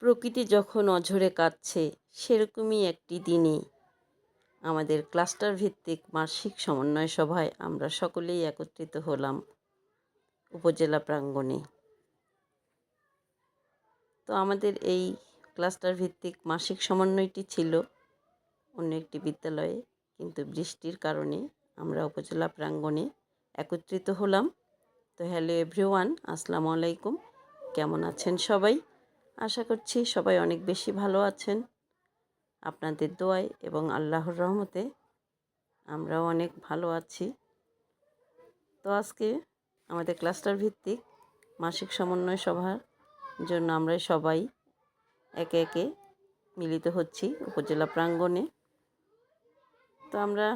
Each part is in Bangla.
প্রকৃতি যখন অঝরে কাঁদছে সেরকমই একটি দিনে আমাদের ক্লাস্টার ভিত্তিক মাসিক সমন্বয় সভায় আমরা সকলেই একত্রিত হলাম উপজেলা প্রাঙ্গণে। তো আমাদের এই ক্লাস্টার ভিত্তিক মাসিক সমন্বয়টি ছিল অন্য একটি বিদ্যালয়ে, কিন্তু বৃষ্টির কারণে আমরা উপজেলা প্রাঙ্গণে একত্রিত হলাম। তো হ্যালো এভরিওয়ান, আসসালামু আলাইকুম। কেমন আছেন সবাই? আশা করছি সবাই অনেক বেশি ভালো আছেন। আপনাদের দোয়ায় এবং আল্লাহর রহমতে আমরাও অনেক ভালো আছি। তো আজকে আমাদের ক্লাস্টার ভিত্তিক মাসিক সমন্বয় সভার জন্য আমরা সবাই একে একে মিলিত হচ্ছি উপজেলা প্রাঙ্গণে। তো আমরা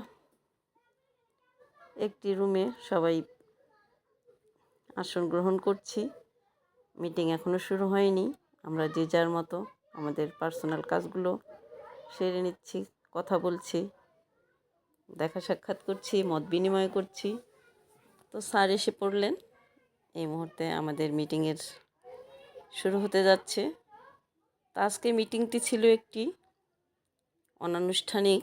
একটি রুমে সবাই আসন গ্রহণ করছি। মিটিং এখনও শুরু হয়নি। আমরা যে যার মতো আমাদের পার্সোনাল কাজগুলো সেরে নিচ্ছি, কথা বলছি, দেখা সাক্ষাৎ করছি, মত বিনিময় করছি। তো স্যার এসে পড়লেন। এই মুহূর্তে আমাদের মিটিংয়ের শুরু হতে যাচ্ছে। তো আজকে মিটিংটি ছিল একটি অনানুষ্ঠানিক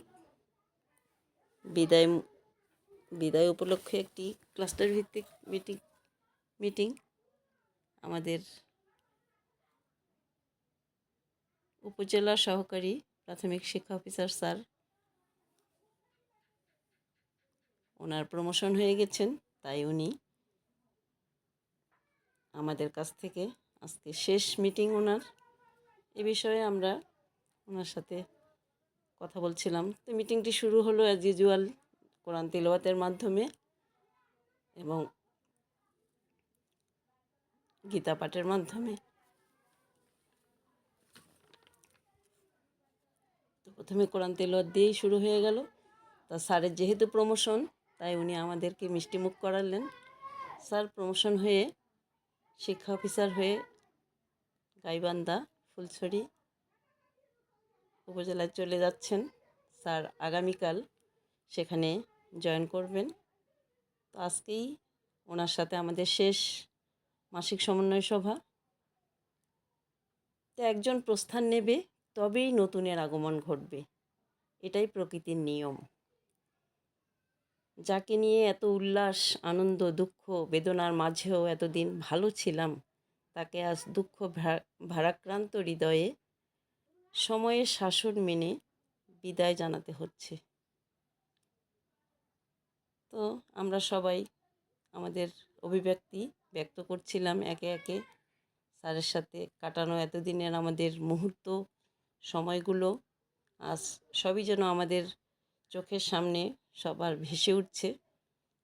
বিদায় উপলক্ষে একটি ক্লাস্টার ভিত্তিক মিটিং আমাদের উপজেলা সহকারী প্রাথমিক শিক্ষা অফিসার স্যার, ওনার প্রমোশন হয়ে গেছেন, তাই উনি আমাদের কাছ থেকে আজকে শেষ মিটিং ওনার। এ বিষয়ে আমরা ওনার সাথে কথা বলছিলাম। তো মিটিংটি শুরু হলো অ্যাজ ইউজুয়াল কোরআন তিলাওয়াতের মাধ্যমে এবং গীতা পাঠের মাধ্যমে। তো প্রথমে কোরআন তিলাওয়াত দিয়েই শুরু হয়ে গেল। তা স্যারের যেহেতু প্রমোশন, তাই উনি আমাদেরকে মিষ্টিমুখ করালেন। স্যার প্রমোশন হয়ে শিক্ষা অফিসার হয়ে গাইবান্ধা ফুলছড়ি উপজেলায় চলে যাচ্ছেন। স্যার আগামীকাল সেখানে জয়েন করবেন। তো আজকেই ওনার সাথে আমাদের শেষ মাসিক সমন্বয় সভা। তো একজন প্রস্থান নেবে, তবেই নতুনের আগমন ঘটবে, এটাই প্রকৃতির নিয়ম। যাকে নিয়ে এত উল্লাস, আনন্দ, দুঃখ, বেদনার মাঝেও এতদিন ভালো ছিলাম, তাকে আজ দুঃখ ভারাক্রান্ত হৃদয়ে সময়ের শাসন মেনে বিদায় জানাতে হচ্ছে। তো আমরা সবাই আমাদের অভিব্যক্তি ব্যক্ত করছিলাম একে একে। স্যারের সাথে কাটানো এতদিনের আমাদের মুহূর্ত, সময়গুলো আজ সবই যেন আমাদের চোখের সামনে সবার ভেসে উঠছে।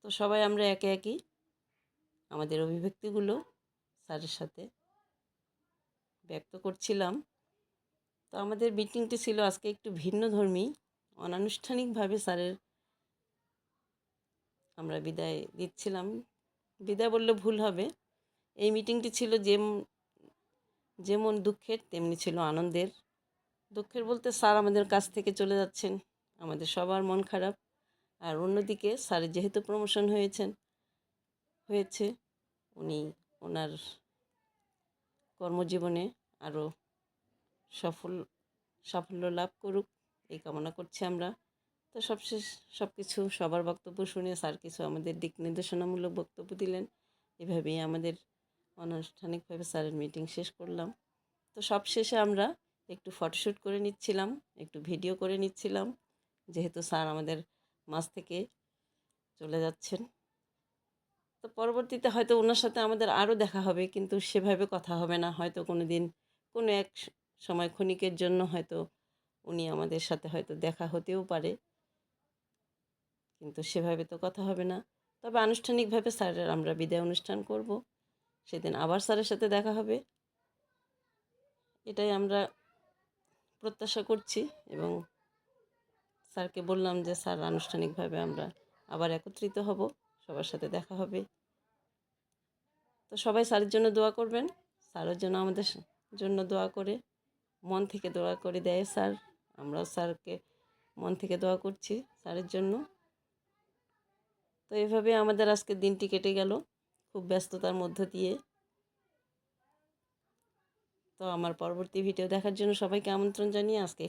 তো সবাই আমরা একে একে আমাদের অভিব্যক্তিগুলো স্যারের সাথে ব্যক্ত করছিলাম। তো আমাদের মিটিংটি ছিল আজকে একটু ভিন্নধর্মী। অনানুষ্ঠানিকভাবে স্যারের আমরা বিদায় দিচ্ছিলাম। বিদায় বললে ভুল হবে। এই মিটিংটি ছিল যেমন দুঃখের তেমনি ছিল আনন্দের। দুঃখের বলতে স্যার আমাদের কাছ থেকে চলে যাচ্ছেন, আমাদের সবার মন খারাপ। আর অন্যদিকে স্যারের যেহেতু প্রমোশন হয়েছে, উনি ওনার কর্মজীবনে আরও সাফল্য লাভ করুক, এই কামনা করছি আমরা। তো সব কিছু সবার বক্তব্য শুনে স্যার কিছু আমাদের দিক নির্দেশনামূলক বক্তব্য দিলেন। এভাবেই আমাদের আনুষ্ঠানিকভাবে স্যারের মিটিং শেষ করলাম। তো সব শেষে আমরা একটু ফটোশ্যুট করে নিচ্ছিলাম, একটু ভিডিও করে নিচ্ছিলাম, যেহেতু স্যার আমাদের মাঝ থেকে চলে যাচ্ছেন। তো পরবর্তীতে হয়তো ওনার সাথে আমাদের আরও দেখা হবে, কিন্তু সেভাবে কথা হবে না। হয়তো কোনো দিন কোনো এক সময় ক্ষণিকের জন্য হয়তো উনি আমাদের সাথে হয়তো দেখা হতেও পারে, কিন্তু সেভাবে তো কথা হবে না। তবে আনুষ্ঠানিকভাবে স্যারের আমরা বিদায় অনুষ্ঠান করব, সেদিন আবার স্যারের সাথে দেখা হবে, এটাই আমরা প্রত্যাশা করছি। এবং স্যারকে বললাম যে স্যার আনুষ্ঠানিকভাবে আমরা আবার একত্রিত হব, সবার সাথে দেখা হবে। তো সবাই স্যারের জন্য দোয়া করবেন। স্যারের জন্য আমাদের জন্য দোয়া করে, মন থেকে দোয়া করে দেয় স্যার। আমরাও স্যারকে মন থেকে দোয়া করছি স্যারের জন্য। তো এভাবে আমাদের আজকের দিনটি কেটে গেল খুব ব্যস্ততার মধ্য দিয়ে। তো আমার পরবর্তী ভিডিও দেখার জন্য সবাইকে আমন্ত্রণ জানিয়ে আজকে